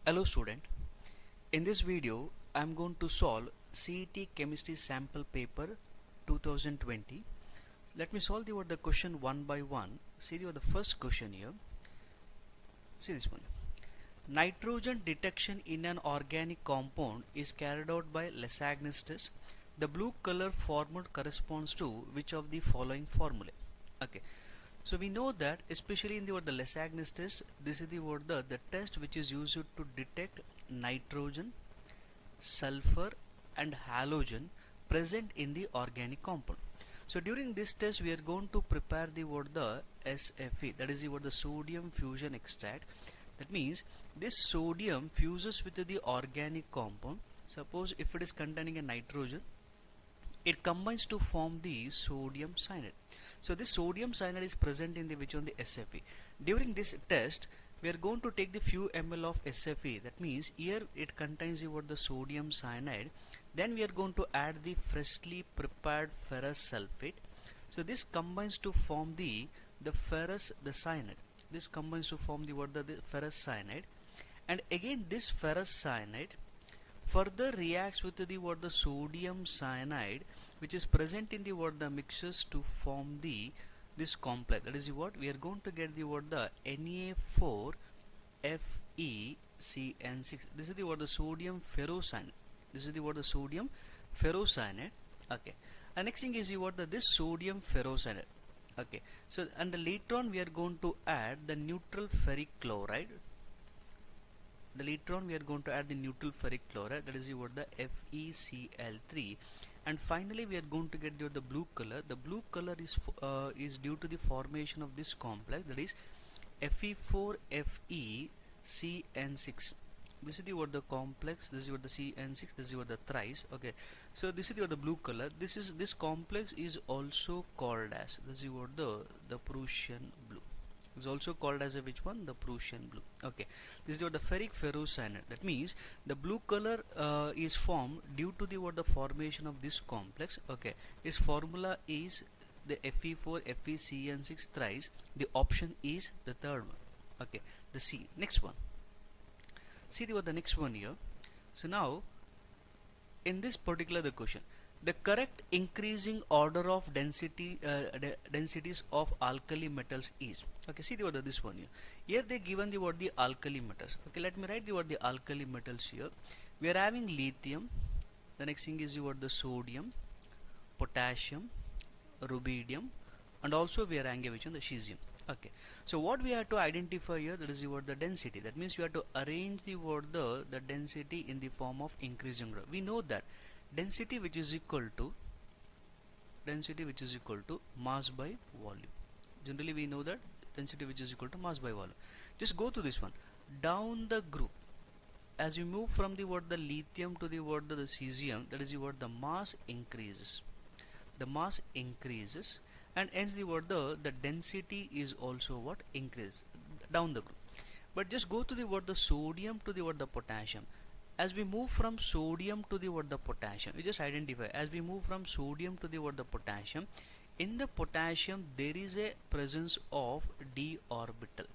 Hello student, in this video I am going to solve CET Chemistry Sample Paper 2020. Let me solve the question one by one. See the first question here. See this one. Nitrogen detection in an organic compound is carried out by Lissagne's test. The blue color formed corresponds to which of the following formulae? Okay. So we know that especially in the Lissagne's test, this is the test which is used to detect nitrogen, sulfur and halogen present in the organic compound. So during this test we are going to prepare the SFE, that is the sodium fusion extract. That means this sodium fuses with the organic compound. Suppose if it is containing a nitrogen, it combines to form the sodium cyanide. So this sodium cyanide is present in the SFE. During this test we are going to take the few ml of SFE. That means here it contains the sodium cyanide. Then we are going to add the freshly prepared ferrous sulfate. So this combines to form the cyanide. This combines to form the ferrous cyanide, and again this ferrous cyanide further reacts with the sodium cyanide, which is present in the mixtures to form this complex. That is what we are going to get the Na4FeCN6. This is the sodium ferrocyanide. This is the sodium ferrocyanide. Okay. And next thing is this sodium ferrocyanide. Okay. So and later on we are going to add the neutral ferric chloride. Later on we are going to add the neutral ferric chloride, that is the FeCl3, and finally we are going to get the blue color. The blue color is due to the formation of this complex, that is Fe4FeCN6. This is the complex. This is the CN6. This is the thrice. Okay, so this is the blue color. This complex is also called as, this is the Prussian blue. Is also called as which one? The Prussian blue. Okay, this is the ferric ferrocyanide. That means the blue color is formed due to the formation of this complex. Okay, its formula is the Fe4FeCN6 thrice. The option is the third one. Okay, the C. Next one. See the next one here. So now in this particular question, the correct increasing order of densities of alkali metals is. Okay, see this one here. Here they given the alkali metals. Okay, let me write the alkali metals here. We are having lithium. The next thing is the sodium, potassium, rubidium, and also we are having the cesium. Okay, so what we have to identify here, that is the density. That means we have to arrange the density in the form of increasing order. We know that density which is equal to mass by volume. Generally we know that density which is equal to mass by volume. Just go to this one. Down the group, as you move from the lithium to the cesium, that is the mass increases. The mass increases, and hence the density is also what increase down the group. But just go to the sodium to the potassium. As we move from sodium to the potassium, we just identify, as we move from sodium to the potassium, in the potassium there is a presence of d orbital.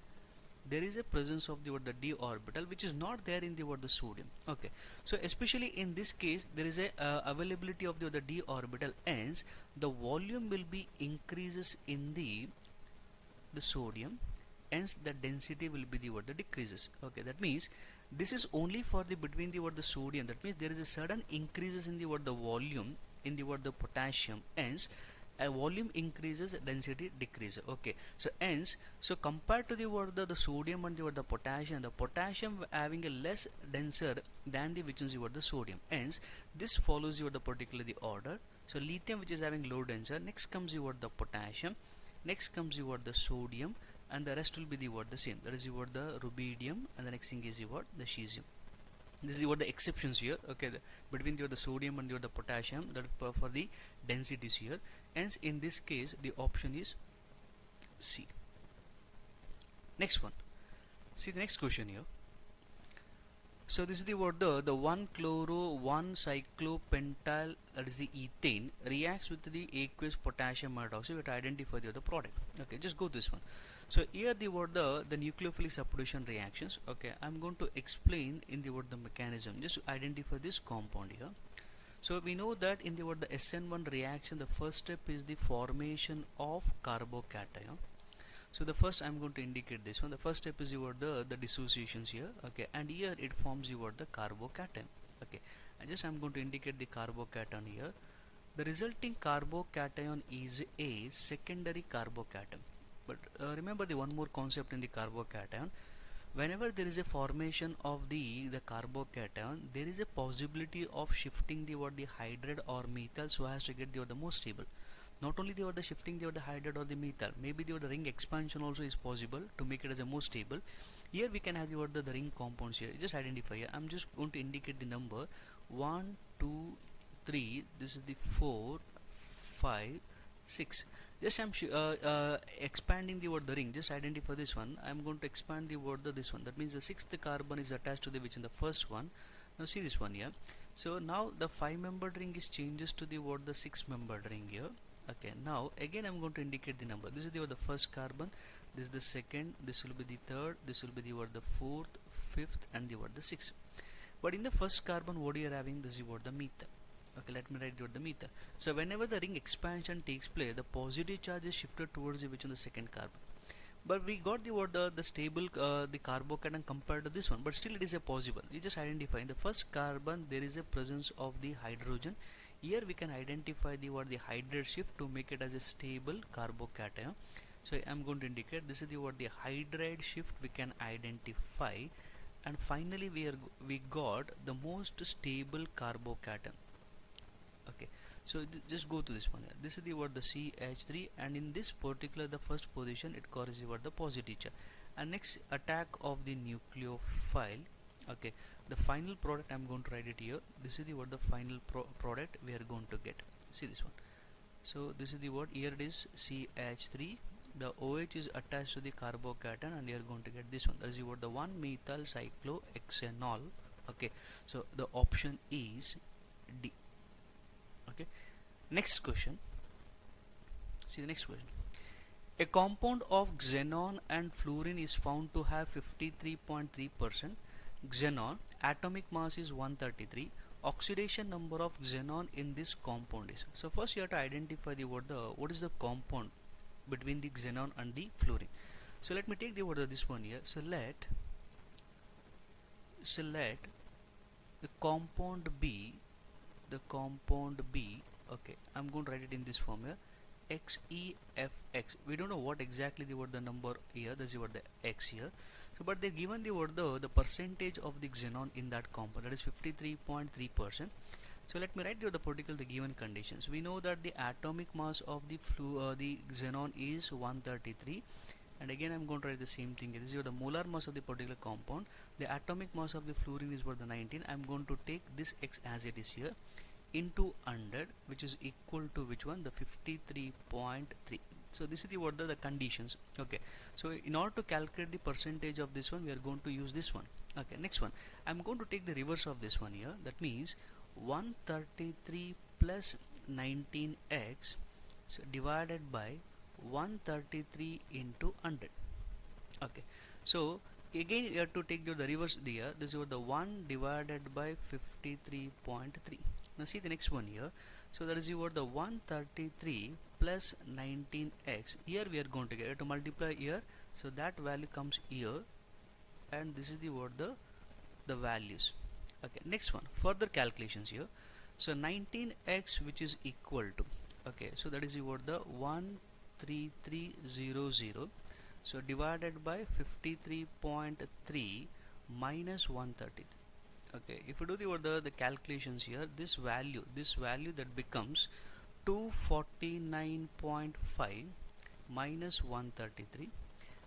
There is a presence of the d orbital which is not there in the sodium. Okay, so especially in this case there is a availability of the d orbital, hence the volume will be increases in the sodium, hence the density will be the decreases. Okay, that means this is only for the between the sodium. That means there is a sudden increases in the volume in the potassium, hence a volume increases, density decreases. Okay, so hence, so compared to the sodium and the potassium having a less denser than the which is the sodium, hence this follows the particular the order. So lithium which is having low denser, next comes the potassium, next comes the sodium, and the rest will be the same. That is the rubidium, and the next thing is the cesium. This is the exceptions here. Okay, between the sodium and the potassium, that for the densities here. Hence in this case the option is C. Next one. See the next question here. So this is the 1-chloro-1-cyclopentyl, that is the ethane, reacts with the aqueous potassium hydroxide to identify the other product. Okay, just go this one. So here the word the nucleophilic substitution reactions. Okay, I'm going to explain in the word the mechanism just to identify this compound here. So we know that in the word the SN1 reaction, the first step is the formation of carbocation. So the first I'm going to indicate this one. The first step is your the dissociations here. Okay, and here it forms your the carbocation. Okay, and just I'm going to indicate the carbocation here. The resulting carbocation is a secondary carbocation. But remember the one more concept in the carbocation. Whenever there is a formation of the carbocation, there is a possibility of shifting the hydride or methyl so as to get the more stable. Not only the shifting the hydride or the methyl, maybe the ring expansion also is possible to make it as a more stable. Here we can have the ring compounds here. Just identify here. I'm just going to indicate the number 1, 2, 3. This is the 4, 5, 6. Just I'm expanding the ring. Just identify this one. I'm going to expand this one. That means the sixth carbon is attached to the which in the first one. Now see this one here. So now the 5-membered ring is changes to the 6-membered ring here. Okay, now again I'm going to indicate the number. This is the first carbon, this is the second, this will be the third, this will be the fourth, fifth, and the sixth. But in the first carbon, what you are having, this is the methyl. Okay, let me write the methyl. So whenever the ring expansion takes place, the positive charge is shifted towards the which on the second carbon. But we got the stable the carbocation compared to this one, but still it is a possible. You just identify in the first carbon there is a presence of the hydrogen. Here we can identify the hydride shift to make it as a stable carbocation. So I'm going to indicate this is the hydride shift we can identify, and finally we got the most stable carbocation. Okay, so just go to this one here. This is the CH3, and in this particular the first position it corresponds the positive charge, and next attack of the nucleophile. Okay, the final product I'm going to write it here. This is the final product we are going to get. See this one. So this is the here it is CH3. The OH is attached to the carbocation, and you are going to get this one. That is the 1-methyl cyclohexanol. Okay, so the option is D. Okay, next question. See the next question. A compound of xenon and fluorine is found to have 53.3% xenon. Atomic mass is 133. Oxidation number of xenon in this compound is. So first you have to identify what is the compound between the xenon and the fluorine. So let me take this one here. So let the compound B. Okay, I'm going to write it in this form here. XEFX. We don't know what exactly the number here. That's the X here. So, but they're given the percentage of the xenon in that compound, that is 53.3%. So let me write the particular the given conditions. We know that the atomic mass of the xenon is 133, and again I'm going to write the same thing. This is the molar mass of the particular compound. The atomic mass of the fluorine is 19. I'm going to take this X as it is here into 100, which is equal to which one, the 53.3. So this is the conditions. Okay, so in order to calculate the percentage of this one, we are going to use this one. Okay, next one, I'm going to take the reverse of this one here. That means 133 plus 19x, so divided by 133 into 100. Okay, so again you have to take the reverse here. This is the 1 divided by 53.3. Now see the next one here. So that is the 133 plus 19x. Here we are going to get to multiply here. So that value comes here, and this is the values. Okay, next one, further calculations here. So 19x, which is equal to, okay, so that is the 13300. So divided by 53.3 minus 133. Okay, if you do the calculations here, this value that becomes 249.5 minus 133,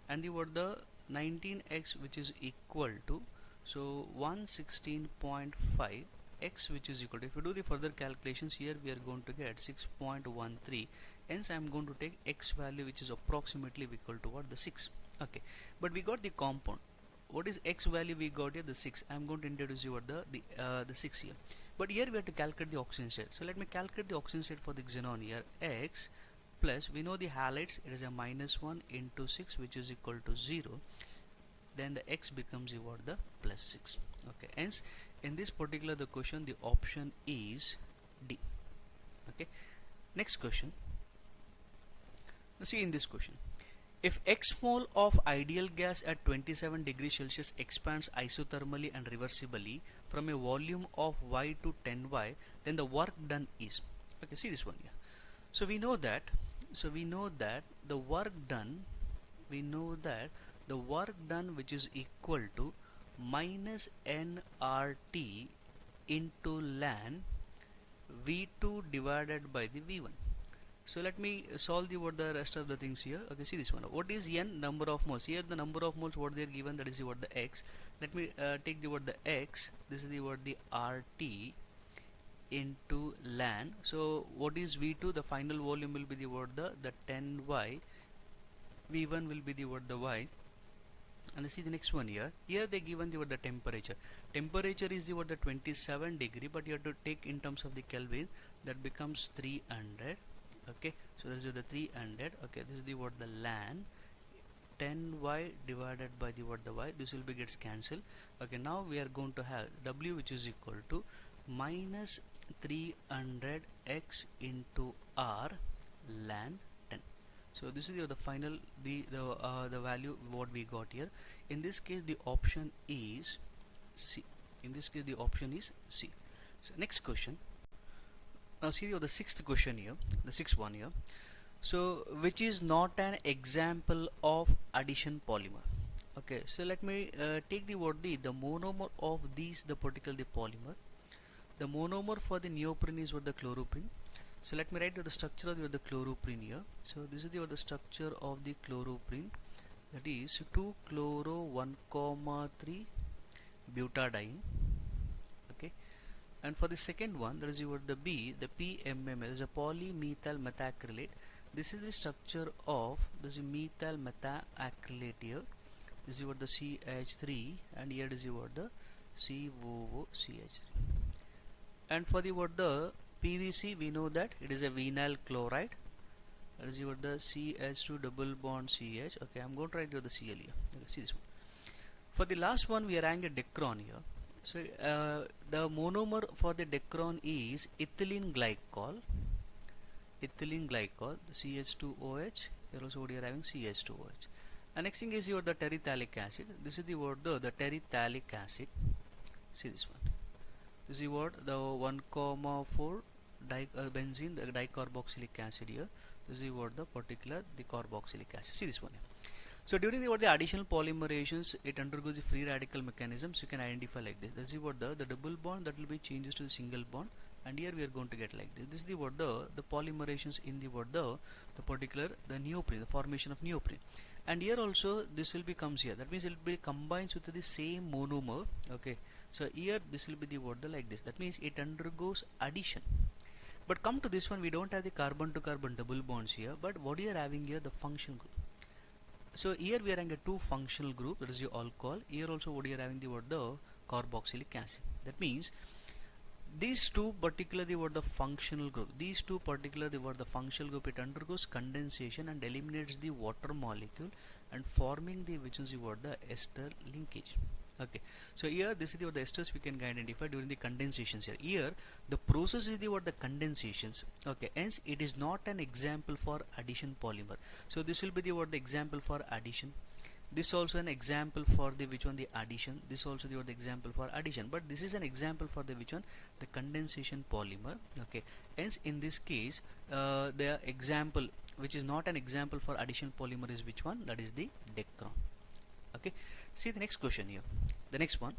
and the 19x, which is equal to, so 116.5 x, which is equal to, if you do the further calculations here, we are going to get 6.13. Hence I am going to take x value, which is approximately equal to the 6. Okay, but we got the compound. What is x value we got here? The 6. I am going to introduce you the 6 here. But here we have to calculate the oxygen state. So let me calculate the oxygen state for the xenon here. X plus, we know the halides, it is a -1 into 6, which is equal to 0. Then the x becomes the plus 6. Okay, hence in this particular the question, the option is D. Okay, next question. See in this question, if x mole of ideal gas at 27 degrees Celsius expands isothermally and reversibly from a volume of y to 10y, then the work done is. Okay, see this one here. So we know that the work done, which is equal to minus nRT into ln V2 divided by the V1. So let me solve the rest of the things here. Okay, see this one. What is n? Number of moles. Here the number of moles what they are given, that is the x. Let me take the x. This is the RT into ln. So what is V2? The final volume will be the 10y. V1 will be the y. And see the next one here. Here they given the temperature. Temperature is the 27 degree, but you have to take in terms of the Kelvin. That becomes 300. Okay, so this is the 300. Okay, this is the ln 10y divided by the y. This will be gets cancelled. Okay, now we are going to have w, which is equal to minus 300x into r ln 10. So this is the final the value what we got here. In this case the option is C. So next question. Now see the sixth question here, the sixth one here. So which is not an example of addition polymer? Okay, so let me take the monomer of the particular polymer. The monomer for the neoprene is the chloropene. So let me write the structure of the chloropene here. So this is the structure of the chloropene, that is 2-chloro 1,3 butadiene. Okay, and for the second one, that is the B, the PMMA, is a polymethyl methacrylate. This is the structure of this methyl methacrylate here. This is the CH3, and here is the COOCH3. And for the PVC, we know that it is a vinyl chloride. That is the CH2 double bond CH. Okay, I'm going to write the Cl here. Okay, see this one. For the last one, we are having a Dacron here. So the monomer for the Dacron is ethylene glycol, the CH2OH. Here also we are having CH2OH. And next thing is the terephthalic acid. This is the terephthalic acid. See this one. This is the 1,4 benzene, the dicarboxylic acid here. This is the carboxylic acid. See this one here. So during the additional polymerations, it undergoes the free radical mechanisms. You can identify like this. This is the double bond that will be changes to the single bond, and here we are going to get like this. This is the polymerations in the particular neoprene, the formation of neoprene. And here also this will becomes here. That means it will be combines with the same monomer. Okay. So here this will be the like this. That means it undergoes addition. But come to this one, we don't have the carbon to carbon double bonds here. But what we are having here, the functional group. So here we are having a two functional group, that is the alcohol. Here also what you are having the carboxylic acid. That means these two particularly the functional group. These two particularly the functional group, it undergoes condensation and eliminates the water molecule and forming the which is the ester linkage. Okay, so here this is the esters we can identify during the condensations here. Here the process is the condensations. Okay, hence it is not an example for addition polymer. So this will be the example for addition. This also an example for the which one, the addition. This also the example for addition. But this is an example for the which one, the condensation polymer. Okay, hence in this case the example which is not an example for addition polymer is which one? That is the Dacron. Okay, see the next question here. The next one.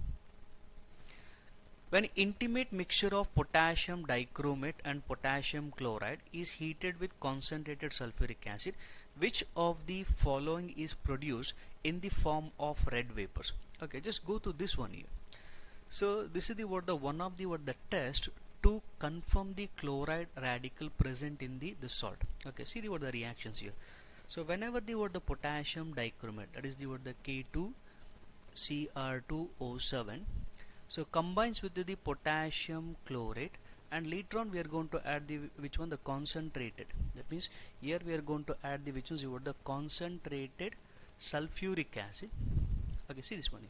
When intimate mixture of potassium dichromate and potassium chloride is heated with concentrated sulfuric acid, which of the following is produced in the form of red vapors? Okay, just go to this one here. So this is the one of the test to confirm the chloride radical present in the salt. Okay, see the reactions here. So whenever the potassium dichromate, that is the K2Cr2O7, so combines with the potassium chlorate, and later on we are going to add the which one, the concentrated. That means here we are going to add the which is the concentrated sulfuric acid. Okay, see this one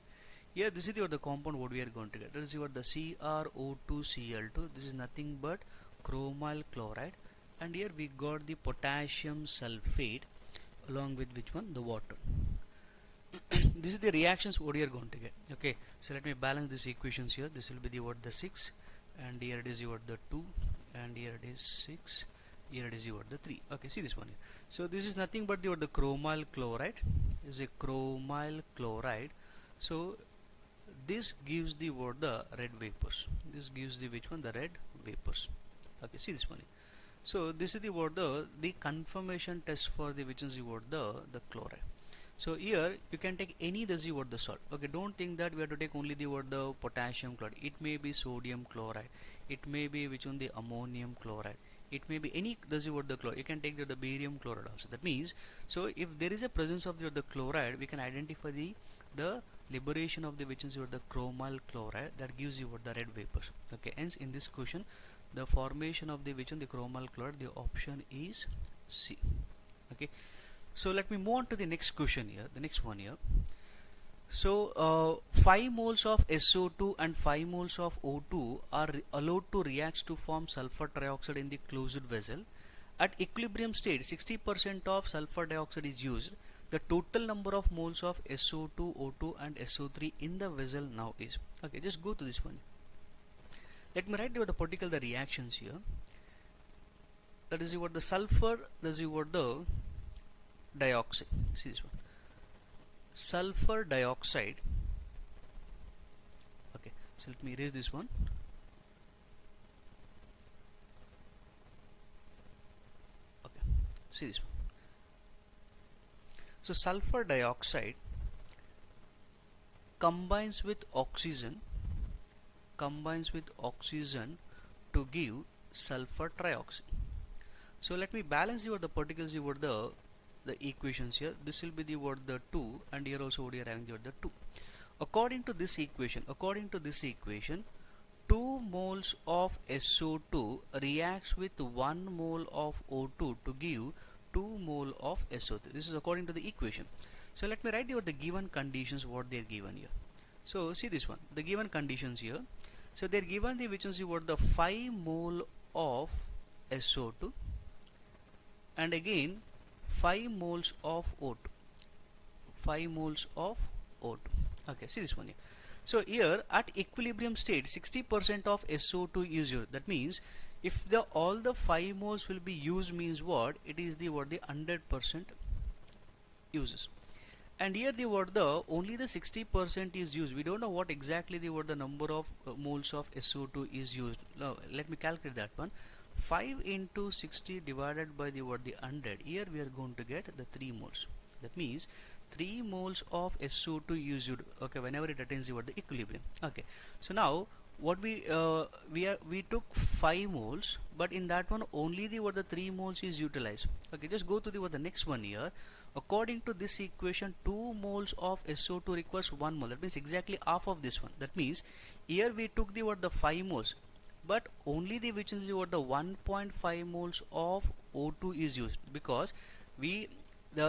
here. This is the compound what we are going to get. That is the CrO2Cl2. This is nothing but chromyl chloride, and here we got the potassium sulfate along with which one, the water. This is the reactions what you are going to get. Okay, so let me balance these equations here. This will be the 6, and here it is the 2, and here it is 6, here it is the 3. Okay, see this one here. So this is nothing but the chromyl chloride. Is a chromyl chloride. So this gives the red vapors. This gives the which one, the red vapors. Okay, see this one here. So this is the confirmation test for the which is the chloride. So here you can take any the salt. Okay, don't think that we have to take only the potassium chloride. It may be sodium chloride. It may be which one, the ammonium chloride. It may be any the chloride. You can take the barium chloride also. That means, so if there is a presence of the chloride, we can identify the liberation of the which is the chromyl chloride that gives you the red vapors. Okay, hence in this question, the formation of the which one, the chromyl chloride, the option is C. Okay. So let me move on to the next question here, the next one here. So 5 moles of SO2 and 5 moles of O2 are allowed to react to form sulfur trioxide in the closed vessel. At equilibrium state, 60% of sulfur dioxide is used. The total number of moles of SO2, O2 and SO3 in the vessel now is. Okay, just go to this one. Let me write the particular reactions here. That is the sulfur, that is the dioxide. See this one, sulfur dioxide. Okay, so let me erase this one. Okay, see this one. So sulfur dioxide combines with oxygen to give sulfur trioxide. So let me balance the particles the equations here. This will be the 2, and here also we are having the 2. According to this equation, 2 moles of SO2 reacts with 1 mole of O2 to give 2 mole of SO3. This is according to the equation. So let me write the given conditions what they are given here. So see this one, the given conditions here. So they are given the which is the 5 mole of SO2 and again 5 moles of O2. 5 moles of O2. Okay, see this one here. So here at equilibrium state, 60% of SO2 is used. That means if all the 5 moles will be used, means what? It is the 100% uses. And here only the 60% is used. We don't know what exactly the number of moles of SO2 is used. Now let me calculate that one. 5 into 60 divided by the 100. Here we are going to get the 3 moles. That means 3 moles of SO2 used. Okay, whenever it attains the equilibrium. Okay, so now what we took 5 moles, but in that one only the 3 moles is utilized. Okay, just go to the next one here. According to this equation, 2 moles of SO2 requires 1 mole. That means exactly half of this one. That means here we took the 5 moles, but only the which is the 1.5 moles of O2 is used, because the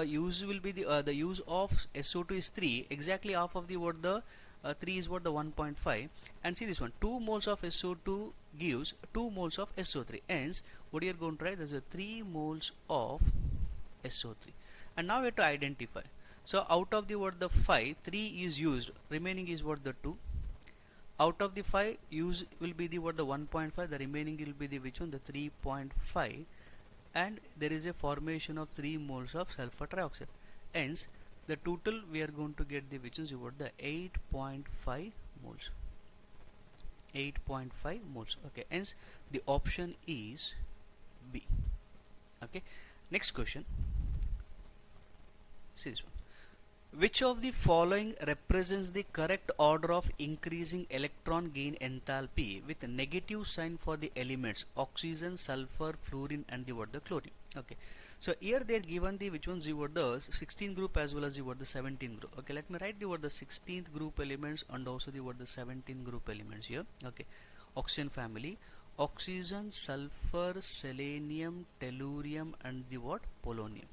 use will be the use of SO2 is 3. Exactly half of the 3 is the 1.5, and see this one, 2 moles of SO2 gives 2 moles of SO3. Hence what you are going to write is 3 moles of SO3. And now we have to identify. So out of the 5, 3 is used, remaining is the 2. Out of the 5, use will be the 1.5, the remaining will be the which one, the 3.5, and there is a formation of 3 moles of sulfur trioxide. Hence the total we are going to get the which is the 8.5 moles. 8.5 moles. Okay, hence the option is B. Okay, next question. See this one. Which of the following represents the correct order of increasing electron gain enthalpy with a negative sign for the elements oxygen, sulfur, fluorine and the chlorine? Okay, so here they are given the which ones the 16th group as well as the 17th group. Okay, let me write the 16th group elements and also the 17th group elements here. Okay, oxygen family. oxygen, sulfur, selenium, tellurium, and the what? Polonium.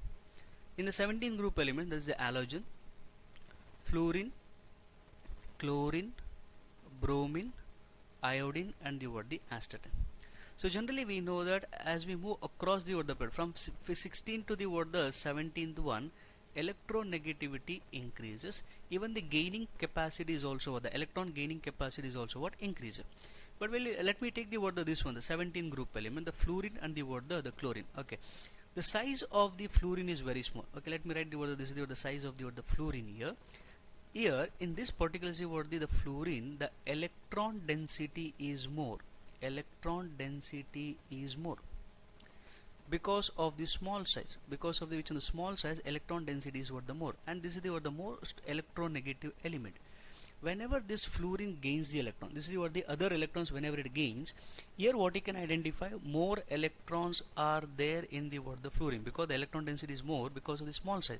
In the 17th group element, there is the halogen, fluorine, chlorine, bromine, iodine, and the what? The astatine. So generally we know that as we move across the what, the period from 16 to the what, the 17th one, electronegativity increases. Even the gaining capacity is also what, the electron gaining capacity is also what, increases. But let me take the what, this one, the 17th group element, the fluorine and the what, the chlorine. Okay, the size of the fluorine is very small. Okay, let me write the what, this is the size of the what, the fluorine here. Here in this particular what, the fluorine, the electron density is more. Electron density is more because of the small size, because of the which in the small size electron density is what, the more, and this is the what, the most electronegative element. Whenever this fluorine gains the electron, this is what the other electrons whenever it gains, here what you can identify, more electrons are there in the what, the fluorine, because the electron density is more because of the small size.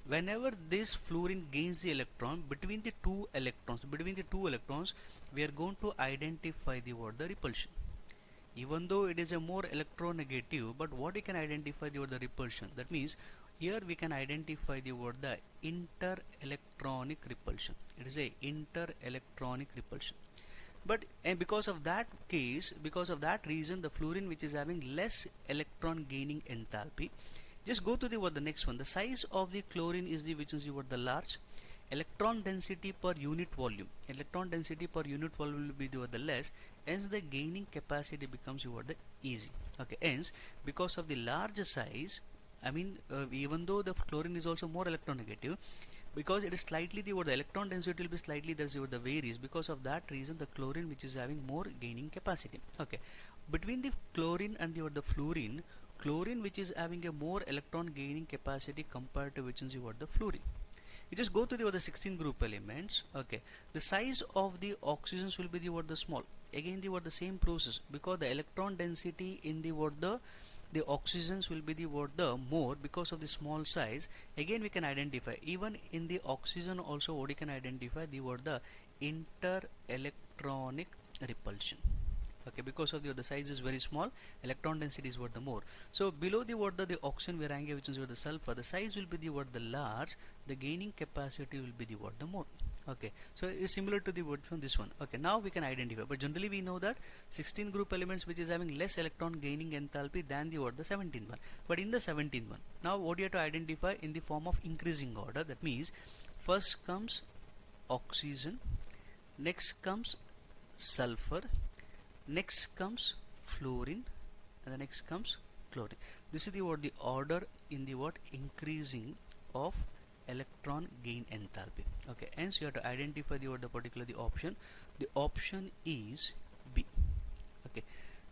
Whenever this fluorine gains the electron, between the two electrons we are going to identify the what, the repulsion. Even though it is a more electronegative, but what we can identify the what, the repulsion. That means here we can identify the what, the inter-electronic repulsion. It is a inter-electronic repulsion. But because of that case, because of that reason, the fluorine which is having less electron gaining enthalpy. Just go to the what, the next one. The size of the chlorine is the which is the what, the large. Electron density per unit volume. Electron density per unit volume will be the what, the less. Hence the gaining capacity becomes what, the easy. Okay. Hence because of the large size, I mean even though the chlorine is also more electronegative, because it is slightly the what, the electron density will be slightly there's what, the varies. Because of that reason, the chlorine which is having more gaining capacity. Okay. Between the chlorine and the what, the fluorine, chlorine which is having a more electron gaining capacity compared to which is what, the fluorine. You just go to the what, the 16 group elements. Okay, the size of the oxygens will be the what, the small. Again the what, the same process, because the electron density in the what, the oxygens will be the what, the more because of the small size. Again we can identify, even in the oxygen also what you can identify, the what, the inter-electronic repulsion. Okay, because of the size is very small, electron density is what, the more. So below the what, the oxygen we are having which is what, the sulfur, the size will be the what, the large, the gaining capacity will be the what, the more. Okay, so it's similar to the what from this one. Okay, now we can identify, but generally we know that 16 group elements which is having less electron gaining enthalpy than the what, the 17th one. But in the 17th one, now what you have to identify in the form of increasing order. That means first comes oxygen, next comes sulfur, next comes fluorine, and the next comes chlorine. This is the what, the order in the what, increasing of electron gain enthalpy. Okay, hence you have to identify the what, the particular the option. The option is B. Okay,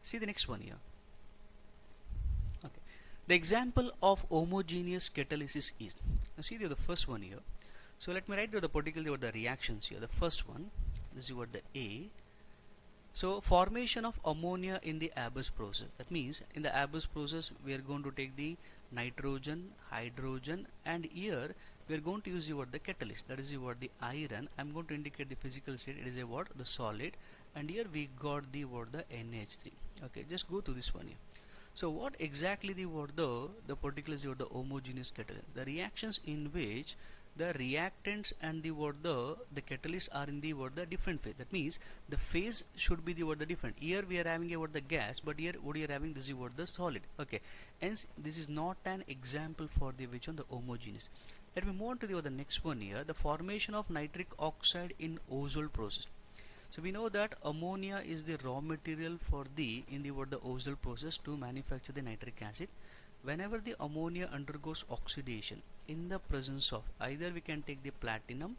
see the next one here. Okay, the example of homogeneous catalysis is, now see the first one here. So let me write the particular what, the reactions here. The first one, this is what, the A. So formation of ammonia in the Haber process. That means in the Haber process we are going to take the nitrogen, hydrogen, and here we are going to use the what, the catalyst. That is the what, the iron. I am going to indicate the physical state. It is a what, the solid, and here we got the what, the NH3. Okay, just go to this one here. So what exactly the what, the particular is what, the homogeneous catalyst. The reactions in which the reactants and the what, the catalysts are in the what, the different phase. That means the phase should be the what, the different. Here we are having a what, the gas, but here what we are having, this is what, the solid. Okay, hence this is not an example for the which one, the homogeneous. Let me move on to the next one here, the formation of nitric oxide in ozone process. So we know that ammonia is the raw material for the in the what, the ozone process to manufacture the nitric acid. Whenever the ammonia undergoes oxidation in the presence of, either we can take the platinum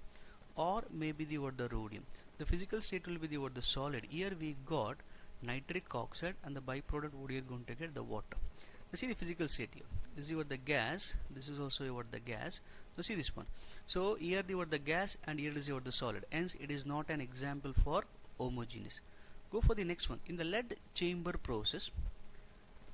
or maybe the what, the rhodium. The physical state will be the what, the solid. Here we got nitric oxide, and the byproduct what, we are going to get the water. Now see the physical state here. This is what, the gas. This is also what, the gas. So see this one. So here the what, the gas, and here is what, the solid. Hence it is not an example for homogeneous. Go for the next one. In the lead chamber process,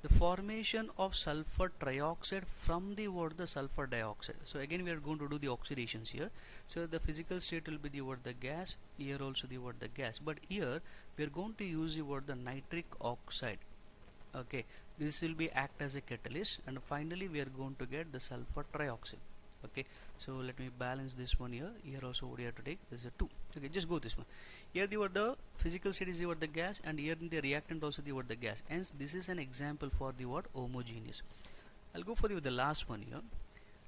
the formation of sulfur trioxide from the what, the sulfur dioxide. So again we are going to do the oxidations here. So the physical state will be the what, the gas, here also the what, the gas, but here we are going to use the what, the nitric oxide. Okay, this will be act as a catalyst, and finally we are going to get the sulfur trioxide. Okay, so let me balance this one here. Here also what we have to take, this is a 2. Okay, just go this one. Here the what, the physical state is the what, the gas, and here in the reactant also the what, the gas. Hence this is an example for the what, homogeneous. I'll go for the last one here.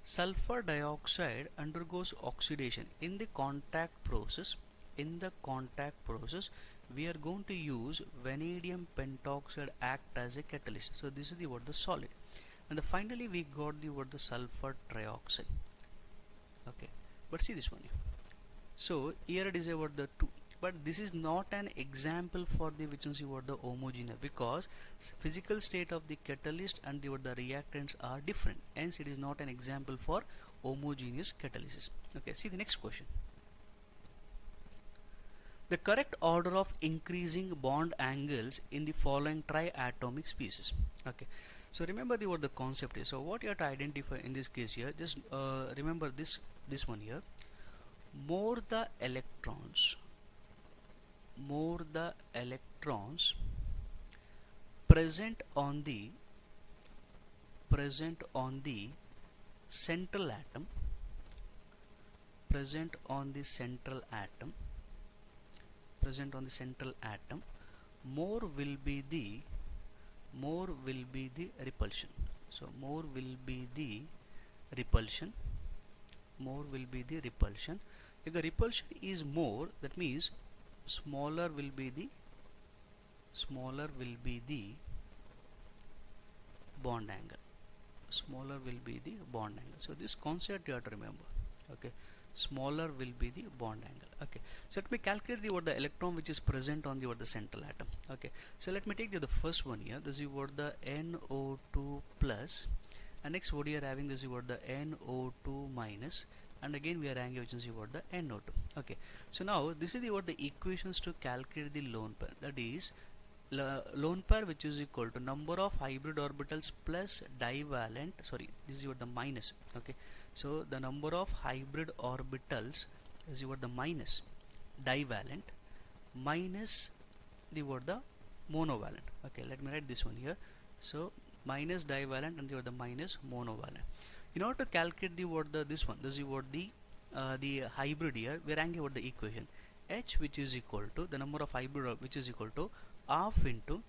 Sulfur dioxide undergoes oxidation in the contact process. In the contact process, we are going to use vanadium pentoxide act as a catalyst. So this is the what, the solid, and finally we got the what, the sulfur trioxide. Okay, but see this one here. So here it is a what, the 2, but this is not an example for the which is what, the homogeneous, because physical state of the catalyst and the what, the reactants are different. Hence it is not an example for homogeneous catalysis. Okay, see the next question. The correct order of increasing bond angles in the following triatomic species. Okay, so remember the what the concept is. So what you have to identify in this case here, just remember this one here. More the electrons present on the central atom, more will be the repulsion. So more will be the repulsion. If the repulsion is more, that means smaller will be the bond angle. So this concept you have to remember. Okay, smaller will be the bond angle. Okay, so let me calculate the what, the electron which is present on the what, the central atom. Okay, so let me take the first one here. This is what, the NO2 plus, and next what we are having, this is what, the NO2 minus, and again we are having which is what, the NO2. Okay, so now this is the what, the equations to calculate the lone pair. That is lone pair which is equal to number of hybrid orbitals plus divalent, sorry, this is what, the minus. Okay, so the number of hybrid orbitals is what, the minus divalent minus the what, the monovalent. Okay, let me write this one here. So minus divalent and the minus monovalent. In order to calculate the what, the this is what, the hybrid here, we are having what, the equation H, which is equal to the number of hybrid which is equal to half into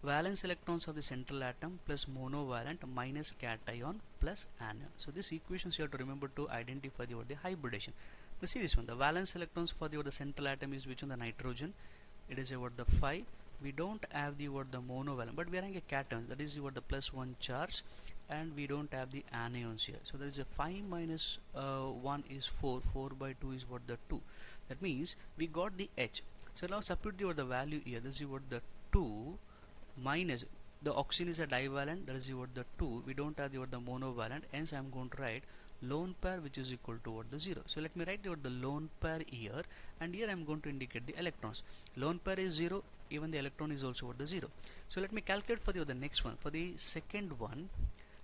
valence electrons of the central atom plus monovalent minus cation plus anion. So these equations you have to remember to identify the what, the hybridization. But see this one, the valence electrons for the what, the central atom is which one, the nitrogen. It is a what, the 5. We don't have the what, the monovalent, but we are having a cation, that is what, the plus 1 charge, and we don't have the anions here. So there is a 5 minus 1 is 4 by 2 is what, the 2. That means we got the H. So now substitute the what, the value here. This is what, the 2 minus the oxygen is a divalent, that is what, the 2. We don't have the what, the monovalent, hence I am going to write lone pair which is equal to what, the 0. So let me write the what, the lone pair here, and here I am going to indicate the electrons. Lone pair is 0, even the electron is also what, the 0. So let me calculate for the next one. For the second one,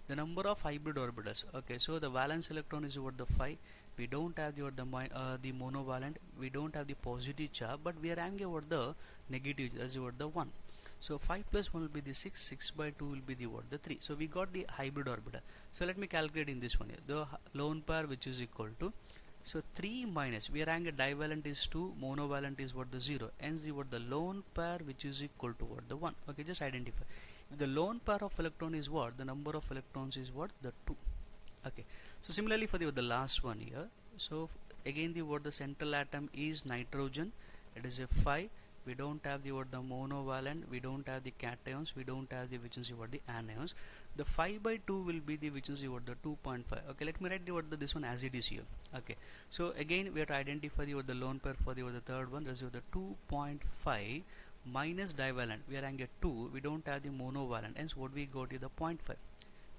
the number of hybrid orbitals. Okay, so the valence electron is what, the 5. We don't have the what, the monovalent, we don't have the positive charge, but we are having what, the negative, as what, the 1. So 5 plus 1 will be the 6, 6 by 2 will be the what, the 3. So we got the hybrid orbital. So let me calculate in this one here, the lone pair which is equal to, so 3 minus, we are having a divalent is 2, monovalent is what, the 0, hence the what, the lone pair which is equal to what, the 1. Okay, just identify. If the lone pair of electron is what, the number of electrons is what, the 2. Okay, so similarly for the last one here, so again the what, the central atom is nitrogen, it is a 5. We don't have the what, the monovalent, we don't have the cations, we don't have the which is what, the anions. The 5 by 2 will be the which is what, the 2.5. Okay, let me write the what, the this one as it is here. Okay, so again we have to identify the what, the lone pair for the what, the third one. That is what, the 2.5 minus divalent, we are having a 2, we don't have the monovalent, hence what we got is the 0.5.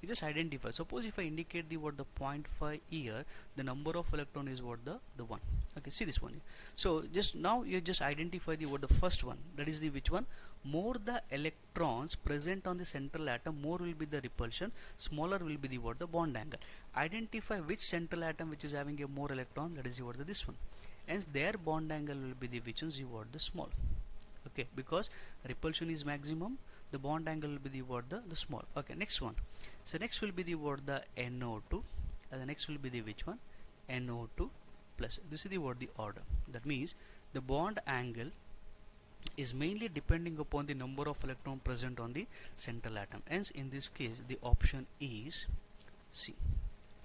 You just identify. Suppose if I indicate the what the 0.5 here, the number of electron is what the 1. Okay, see this one here. So just now you just identify the what the first one, that is the which one, more the electrons present on the central atom, more will be the repulsion, smaller will be the what the bond angle. Identify which central atom which is having a more electron, that is what the this one, hence their bond angle will be the which one, the what the small. Okay, because repulsion is maximum, the bond angle will be the what the small. Okay, next one. So next will be the what the NO2, and the next will be the which one, NO2 plus. This is the what the order. That means the bond angle is mainly depending upon the number of electron present on the central atom. Hence in this case the option is C.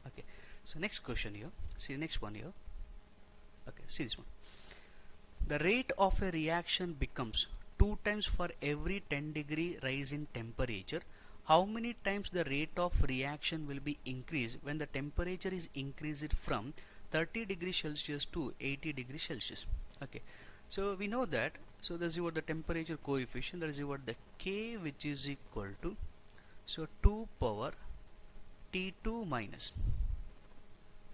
Okay, so next question here. See the next one here. Okay, see this one. The rate of a reaction becomes 2 times for every 10-degree rise in temperature. How many times the rate of reaction will be increased when the temperature is increased from 30 degrees Celsius to 80 degrees Celsius? Okay, so we know that, so this is what the temperature coefficient, that is what the K, which is equal to, so 2 power T2 minus,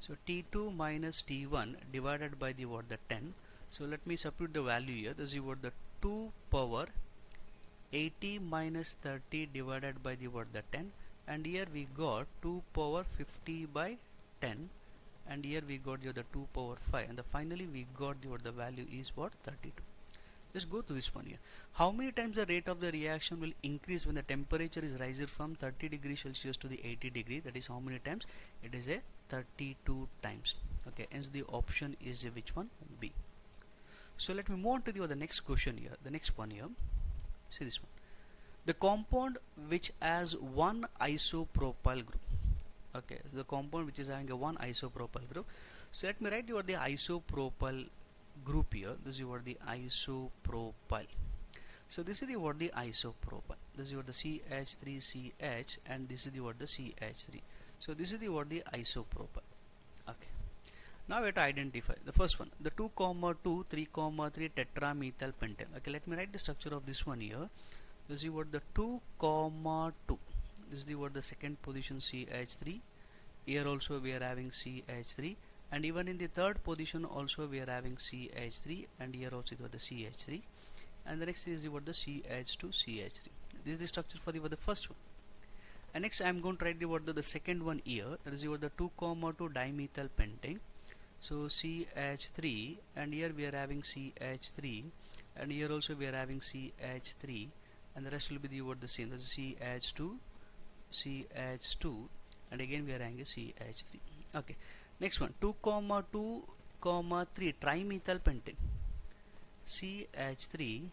so T2 minus T1 divided by the what the 10. So let me substitute the value here. This is what the 2 power 80 minus 30 divided by the what the 10, and here we got 2 power 50 by 10, and here we got the 2 power 5, and finally we got the what the value is what 32. Just go to this one here. How many times the rate of the reaction will increase when the temperature is rising from 30 degrees Celsius to the 80 degree? That is how many times? It is a 32 times. Okay, hence the option is a which one? B. So let me move on to the next question here. The next one here. See this one. The compound which has one isopropyl group. Okay, the compound which is having a one isopropyl group. So let me write the isopropyl group here. This is what the isopropyl. So this is the what the isopropyl. This is what the CH3CH, and this is the what the CH3. So this is the what the isopropyl. Okay. Now we have to identify the first one, the 2, 2, 3, 3 tetramethyl pentane. Okay, let me write the structure of this one here. This is what the 2, 2. This is the what the second position CH3. Here also we are having CH3, and even in the third position also we are having CH3, and here also it was the CH3, and the next is the what the CH2 CH3. This is the structure for the first one. And next I am going to write the what the second one here. That is what the 2, 2 dimethyl pentane. So CH3, and here we are having CH3, and here also we are having CH3, and the rest will be the what the same. That is CH2, CH2, and again we are having a CH3. Okay, next one, 2, 2, 3 trimethyl pentane. CH3,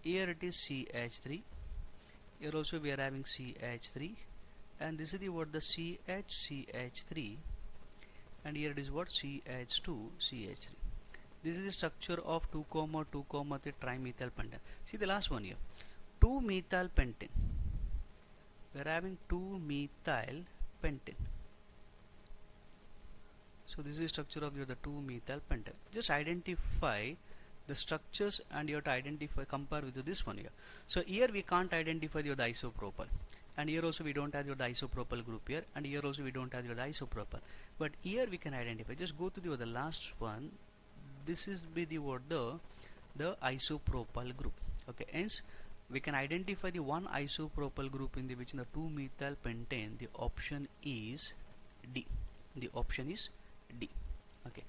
here it is CH3, here also we are having CH3, and this is the what the CH3, and here it is what CH2 CH3. This is the structure of 2, 2, 3 trimethyl pentane. See the last one here, 2 methyl pentane. We are having 2 methyl pentane. So this is the structure of the 2 methyl pentane. Just identify the structures, and you have to identify, compare with this one here. So here we can't identify the isopropyl, and here also we don't have the isopropyl group here, and here also we don't have the isopropyl, but here we can identify. Just go to the last one. This is be the what the isopropyl group. Okay, hence we can identify the one isopropyl group in the which in the 2 methyl pentane. The option is D. The option is D. Okay.